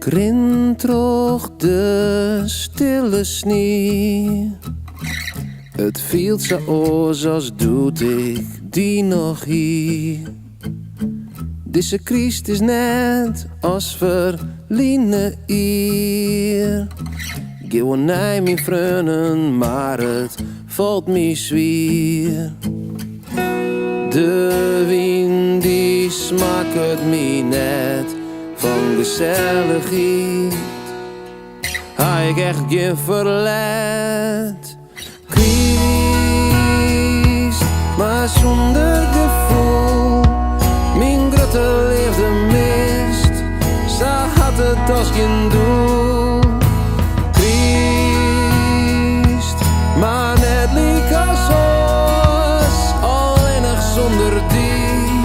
ren terug de stille sneeuw. Het viel zo oors als doet ik die nog hier. Deze Christ is net als verliene hier. Ik ga naar mijn vrienden, maar het valt me zwier. De wind die smaakt me net van gezelligheid. Hij ik echt geen verlet. Christ, maar zonder gevoel. Mijn grote liefde mist. Ze had het als geen doel. Christ, maar net liek als ons. Alleenig zonder die.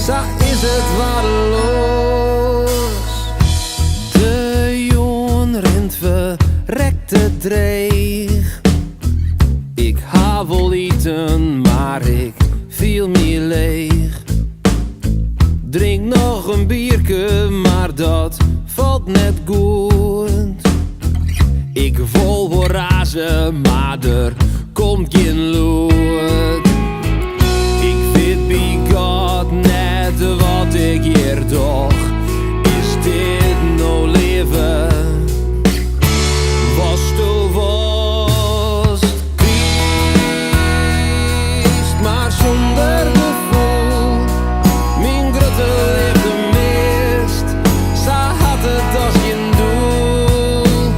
Zo is het waardeloos. De jongen rent verrekte dreig. Ik ha wel eten, maar ik viel me leeg. Drink nog een bierke, maar dat valt net goed. Ik wil wel razen, maar er komt geen lood. Ik weet bij God net wat ik hier doch. Is dit nou leven? Was to was Christ, maar zonder gevoel. Mijn grote liefde mist. Ze had het als geen doel.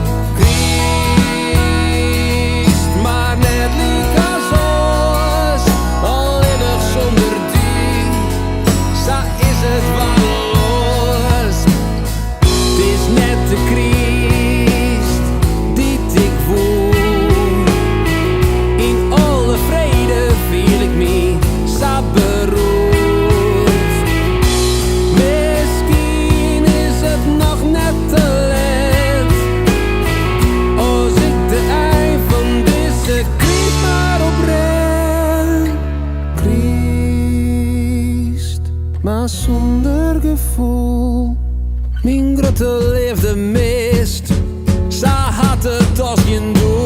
Christ, maar net liek als ons. Alleenig zonder die. Zo is het waardeloos. Het is net de Christ die ik voel. In alle vrede viel ik me zo beroerd. Misschien is het nog net te laat. Als ik de ei van deze Christ maar opren. Christ, maar zonder gevoel. Mijn grote liefde mist. Ze had het als geen doel.